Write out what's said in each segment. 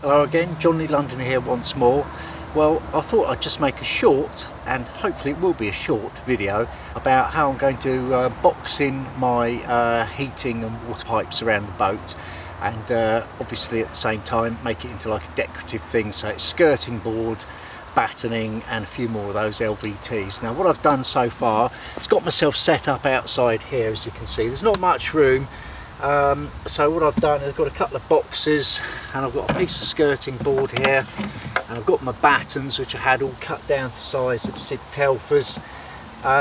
Hello again, Johnny London here once more. Well, I thought I'd just make a short, and hopefully it will be a short video, about how I'm going to box in my heating and water pipes around the boat, and obviously at the same time make it into like a decorative thing, so it's skirting board, battening and a few more of those LVTs. Now what I've done so far is got myself set up outside here. As you can see, there's not much room. So what I've done is I've got a couple of boxes, and I've got a piece of skirting board here, and I've got my battens which I had all cut down to size of Sid Telfers.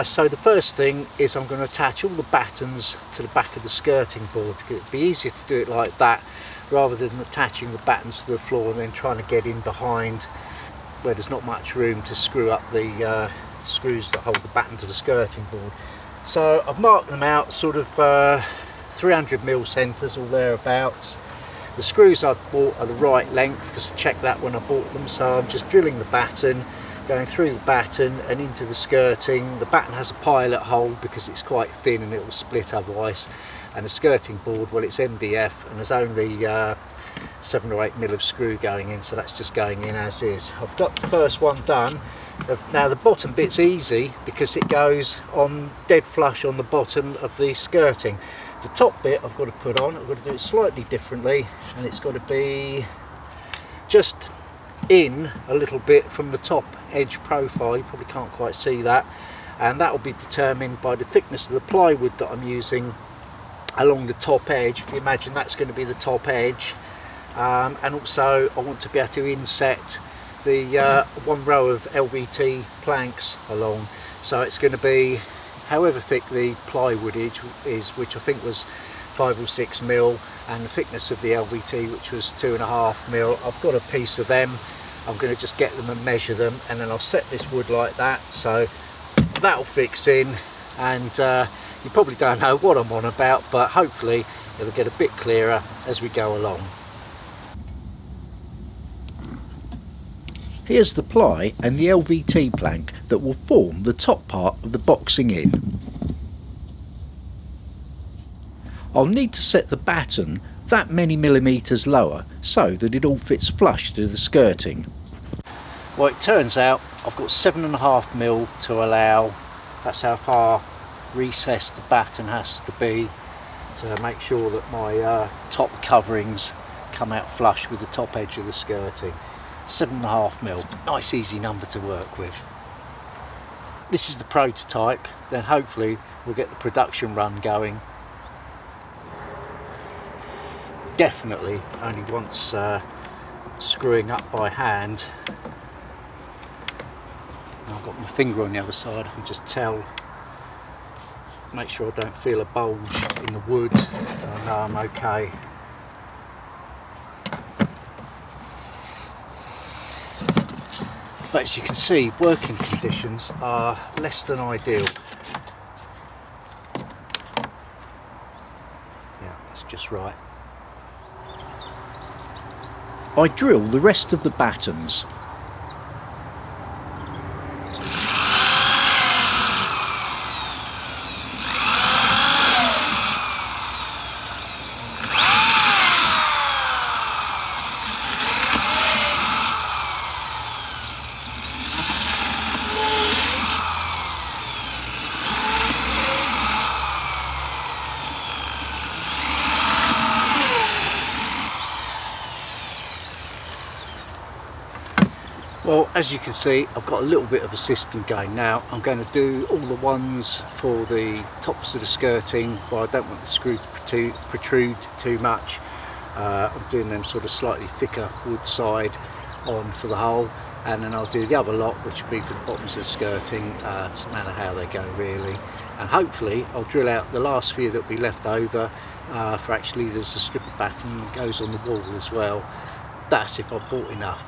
So the first thing is I'm going to attach all the battens to the back of the skirting board. It'd be easier to do it like that rather than attaching the battens to the floor and then trying to get in behind where there's not much room to screw up the screws that hold the batten to the skirting board. So I've marked them out sort of 300mm centres or thereabouts. The screws I've bought are the right length because I checked that when I bought them, so I'm just drilling the batten, going through the batten and into the skirting. The batten has a pilot hole because it's quite thin and it will split otherwise, and the skirting board, well, it's MDF and there's only 7 or 8mm of screw going in, so that's just going in as is. I've got the first one done. Now the bottom bit's easy because it goes on dead flush on the bottom of the skirting. The top bit I've got to put on, I've got to do it slightly differently, and it's got to be just in a little bit from the top edge profile. You probably can't quite see that, and that will be determined by the thickness of the plywood that I'm using along the top edge. If you imagine that's going to be the top edge, and also I want to be able to inset the one row of LVT planks along, so it's going to be however thick the plywood is, which I think was 5 or 6mm, and the thickness of the LVT, which was 2.5mm. I've got a piece of them. I'm going to just get them and measure them, and then I'll set this wood like that, so that'll fix in. And you probably don't know what I'm on about, but hopefully it'll get a bit clearer as we go along. Here's the ply and the LVT plank that will form the top part of the boxing in. I'll need to set the batten that many millimetres lower so that it all fits flush to the skirting. Well, it turns out I've got 7.5mm to allow. That's how far recessed the batten has to be to make sure that my top coverings come out flush with the top edge of the skirting. 7.5mm, nice easy number to work with. This is the prototype, then hopefully we'll get the production run going. Definitely only once screwing up by hand. I've got my finger on the other side, I can just tell, make sure I don't feel a bulge in the wood. I know I'm okay. But as you can see, working conditions are less than ideal. Yeah, that's just right. I drill the rest of the battens. Well, as you can see, I've got a little bit of a system going now. I'm going to do all the ones for the tops of the skirting, but I don't want the screw to protrude too much. I'm doing them sort of slightly thicker wood side on for the whole, and then I'll do the other lot, which will be for the bottoms of the skirting. It doesn't matter how they go really, and hopefully I'll drill out the last few that will be left over for actually there's a strip of batten that goes on the wall as well. That's if I've bought enough.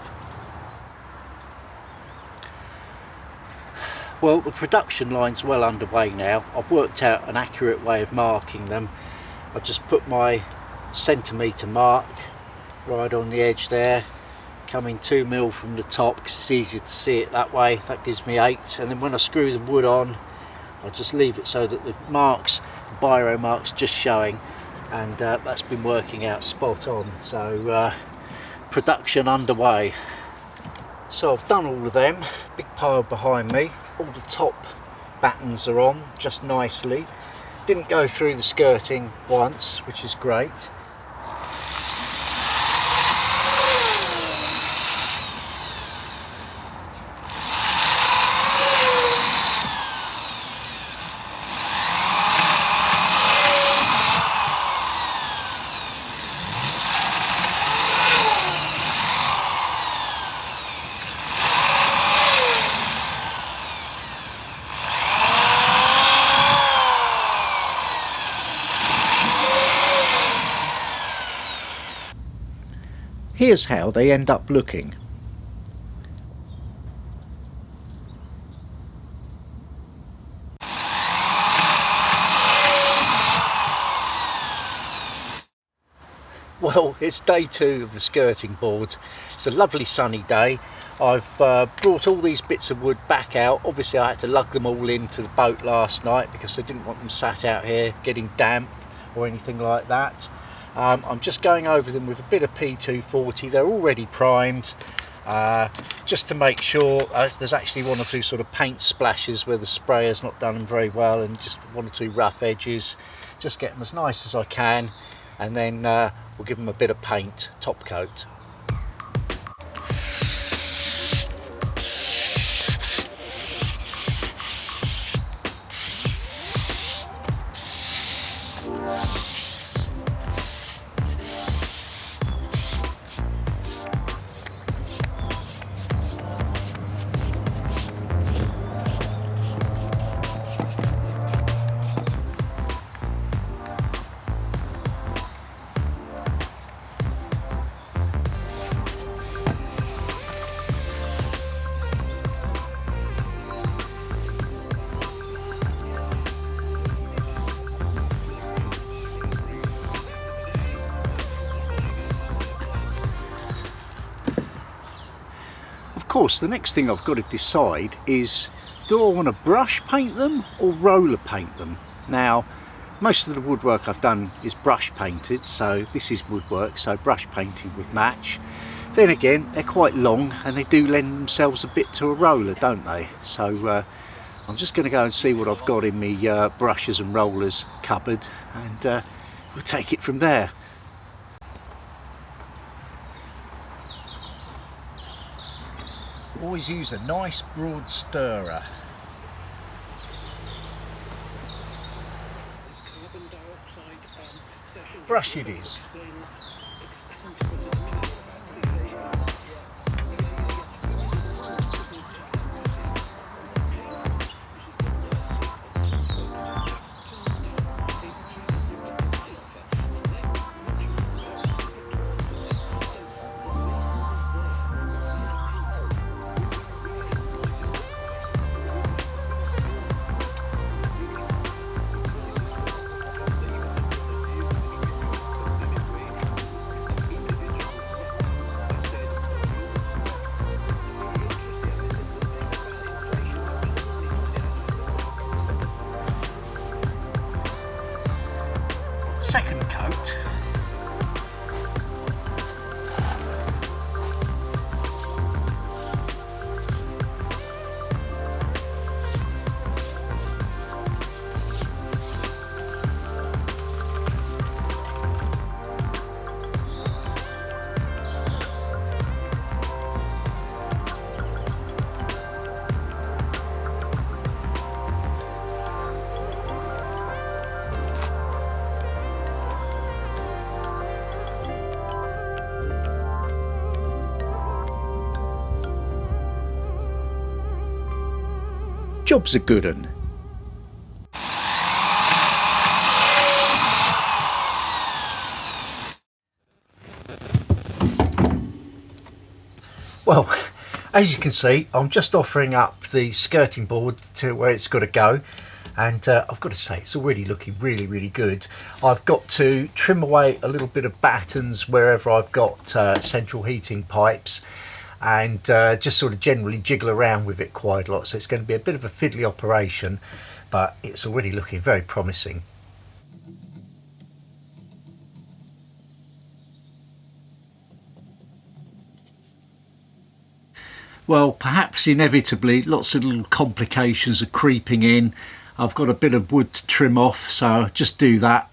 Well, the production line's well underway now. I've worked out an accurate way of marking them. I've just put my centimetre mark right on the edge there, coming 2mm from the top because it's easier to see it that way. That gives me 8, and then when I screw the wood on, I'll just leave it so that the marks, the biro marks, just showing, and that's been working out spot on. So production underway. So I've done all of them, big pile behind me, all the top battens are on just nicely. Didn't go through the skirting once, which is great. Here's how they end up looking. Well, it's day 2 of the skirting board. It's a lovely sunny day. I've brought all these bits of wood back out. Obviously I had to lug them all into the boat last night because I didn't want them sat out here getting damp or anything like that. I'm just going over them with a bit of P240. They're already primed, just to make sure. There's actually 1 or 2 sort of paint splashes where the sprayer's not done them very well, and just 1 or 2 rough edges. Just get them as nice as I can, and then we'll give them a bit of paint, top coat. Of course, the next thing I've got to decide is, do I want to brush paint them or roller paint them? Now, most of the woodwork I've done is brush painted, so this is woodwork, so brush painting would match. Then again, they're quite long and they do lend themselves a bit to a roller, don't they? So I'm just going to go and see what I've got in my brushes and rollers cupboard, and we'll take it from there. Always use a nice broad stirrer. Brush it is. Second coat. Job's a good un. Well, as you can see, I'm just offering up the skirting board to where it's got to go, and I've got to say it's already looking really good. I've got to trim away a little bit of battens wherever I've got central heating pipes, and just sort of generally jiggle around with it quite a lot, so it's going to be a bit of a fiddly operation, but it's already looking very promising. Well, perhaps inevitably lots of little complications are creeping in. I've got a bit of wood to trim off, so I'll just do that.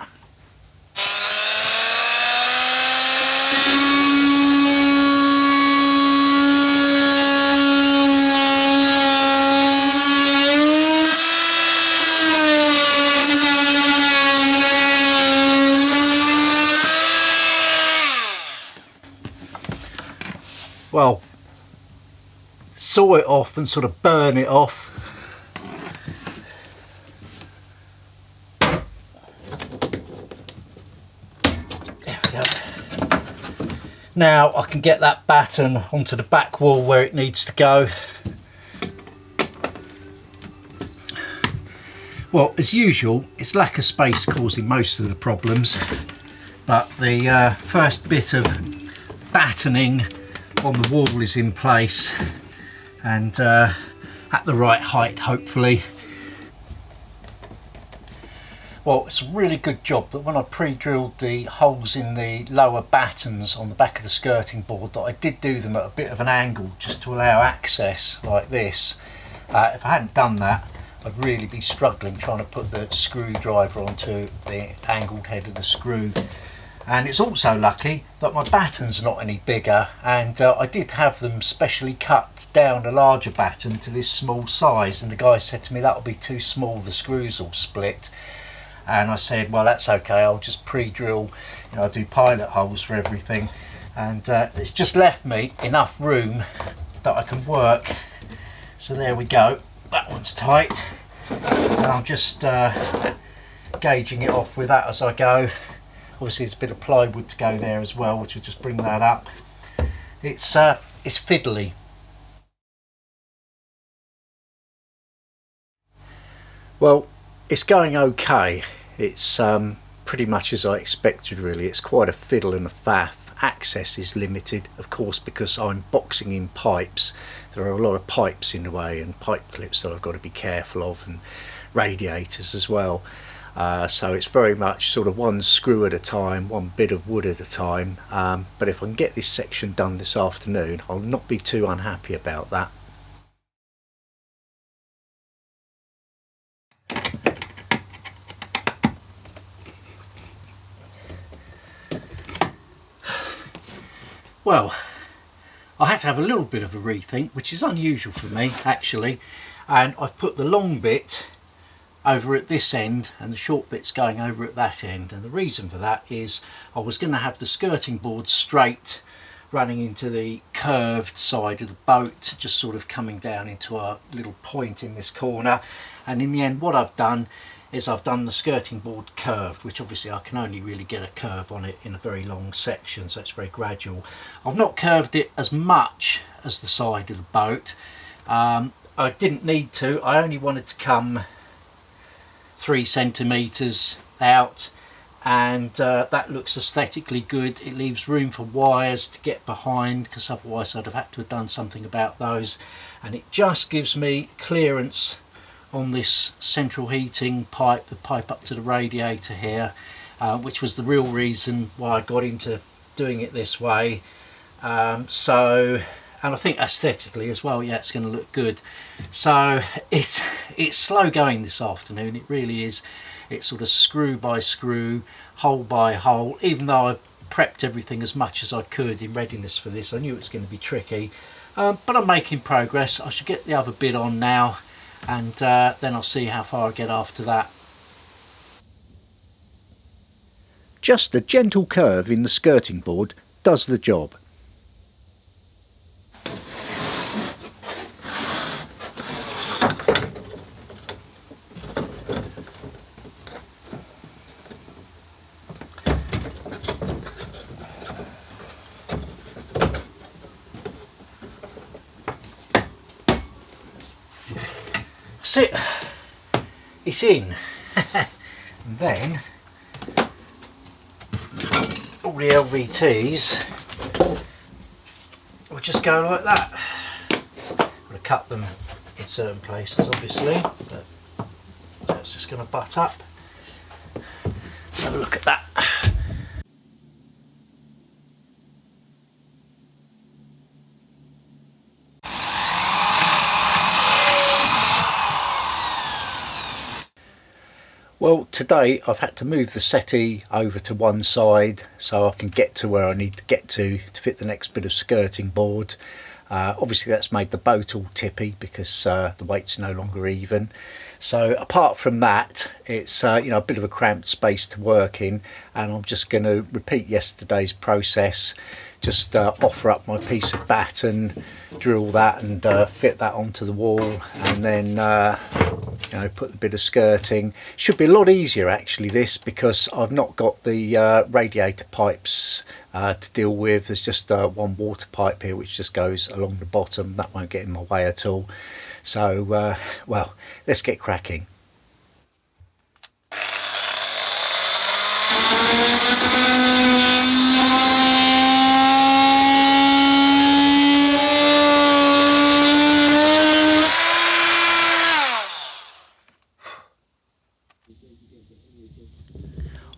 Well, saw it off and sort of burn it off. There we go. Now I can get that batten onto the back wall where it needs to go. Well, as usual, it's lack of space causing most of the problems, but the first bit of battening on the wall is in place and at the right height, hopefully. Well, it's a really good job that when I pre-drilled the holes in the lower battens on the back of the skirting board, that I did do them at a bit of an angle just to allow access like this. If I hadn't done that, I'd really be struggling trying to put the screwdriver onto the angled head of the screw. And it's also lucky that my batten's not any bigger, and I did have them specially cut down a larger batten to this small size, and the guy said to me that'll be too small, the screws will split. And I said, well, that's okay, I'll just pre-drill, you know, I do pilot holes for everything, and it's just left me enough room that I can work. So there we go, that one's tight, and I'm just gauging it off with that as I go. Obviously there's a bit of plywood to go there as well, which will just bring that up. It's fiddly. Well, it's going okay. It's pretty much as I expected really. It's quite a fiddle and a faff. Access is limited, of course, because I'm boxing in pipes. There are a lot of pipes in the way and pipe clips that I've got to be careful of, and radiators as well. So it's very much sort of one screw at a time, one bit of wood at a time, but if I can get this section done this afternoon, I'll not be too unhappy about that. Well, I had to have a little bit of a rethink, which is unusual for me actually, and I've put the long bit over at this end and the short bits going over at that end, and the reason for that is I was going to have the skirting board straight running into the curved side of the boat, just sort of coming down into a little point in this corner, and in the end what I've done is I've done the skirting board curved, which obviously I can only really get a curve on it in a very long section, so it's very gradual. I've not curved it as much as the side of the boat. I didn't need to, I only wanted to come 3 centimeters out, and that looks aesthetically good. It leaves room for wires to get behind, because otherwise I'd have had to have done something about those, and it just gives me clearance on this central heating pipe, the pipe up to the radiator here, which was the real reason why I got into doing it this way. And I think aesthetically as well, yeah, it's going to look good. So it's slow going this afternoon, it really is. It's sort of screw by screw, hole by hole. Even though I've prepped everything as much as I could in readiness for this, I knew it was going to be tricky, but I'm making progress. I should get the other bit on now, and then I'll see how far I get after that. Just a gentle curve in the skirting board does the job. So it's in. And then all the LVTs will just go like that. I'm going to cut them in certain places obviously, but so it's just going to butt up. So look at that. Well, today I've had to move the settee over to one side so I can get to where I need to get to fit the next bit of skirting board. Obviously that's made the boat all tippy because the weight's no longer even. So apart from that, it's a bit of a cramped space to work in, and I'm just going to repeat yesterday's process. Just offer up my piece of batten, drill that and fit that onto the wall, and then put the bit of skirting. Should be a lot easier actually this, because I've not got the radiator pipes to deal with. There's just one water pipe here which just goes along the bottom. That won't get in my way at all. So well, let's get cracking.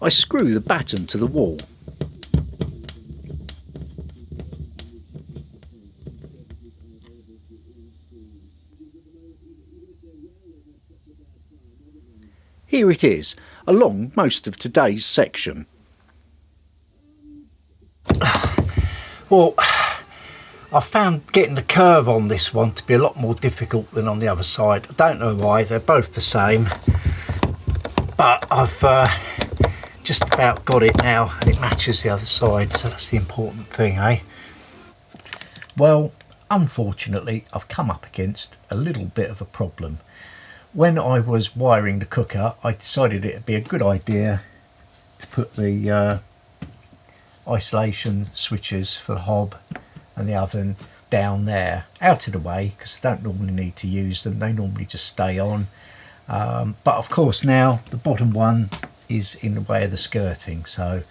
I screw the batten to the wall. Here it is, along most of today's section. Well, I found getting the curve on this one to be a lot more difficult than on the other side. I don't know why, they're both the same. But I've just about got it now, and it matches the other side, so that's the important thing, eh? Well, unfortunately, I've come up against a little bit of a problem. When I was wiring the cooker, I decided it would be a good idea to put the isolation switches for the hob and the oven down there, out of the way, because I don't normally need to use them. They normally just stay on. But of course now the bottom one is in the way of the skirting, so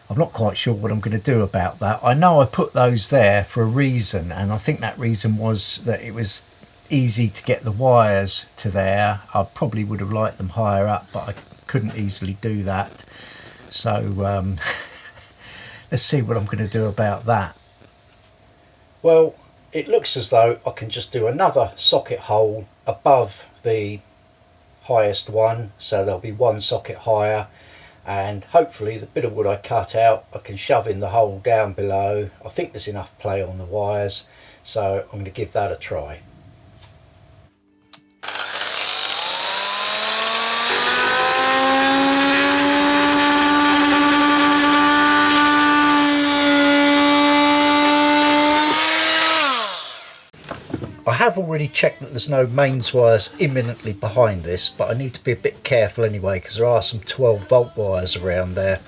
I'm not quite sure what I'm going to do about that. I know I put those there for a reason, and I think that reason was that it was easy to get the wires to there. I probably would have liked them higher up, but I couldn't easily do that. So let's see what I'm going to do about that. Well, it looks as though I can just do another socket hole above the highest one, so there'll be one socket higher, and hopefully the bit of wood I cut out I can shove in the hole down below. I think there's enough play on the wires, so I'm going to give that a try. I have already checked that there's no mains wires imminently behind this, but I need to be a bit careful anyway, because there are some 12-volt wires around there.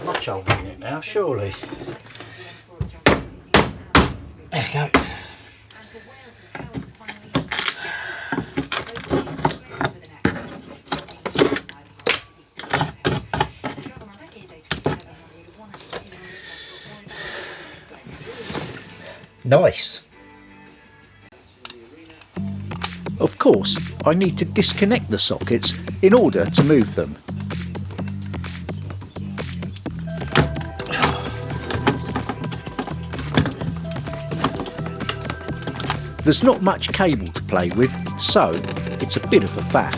Much over in it now, surely. There you go. Nice. Of course, I need to disconnect the sockets in order to move them. There's not much cable to play with, so it's a bit of a faff.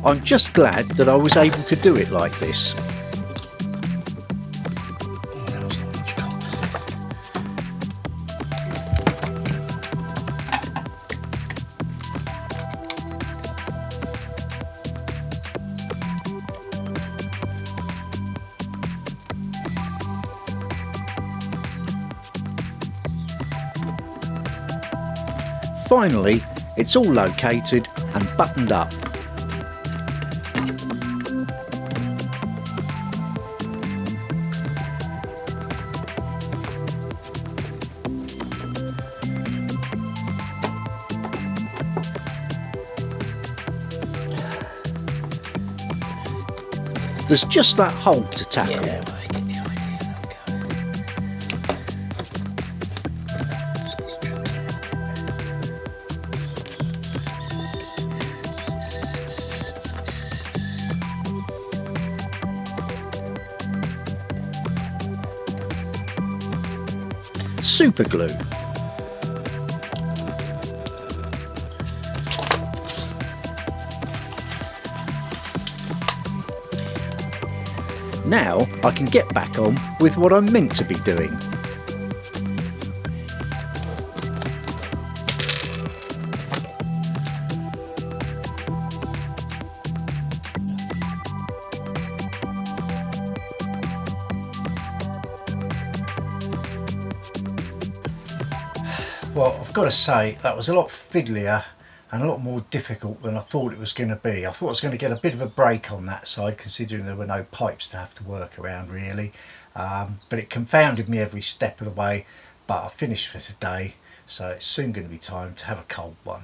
I'm just glad that I was able to do it like this. Finally, it's all located and buttoned up. There's just that hole to tackle. Yeah, I get the idea. Super glue. Now I can get back on with what I'm meant to be doing. Well, I've got to say that was a lot fiddlier and a lot more difficult than I thought it was going to be. I thought I was going to get a bit of a break on that side, considering there were no pipes to have to work around really, but it confounded me every step of the way. But I finished for today, so it's soon going to be time to have a cold one.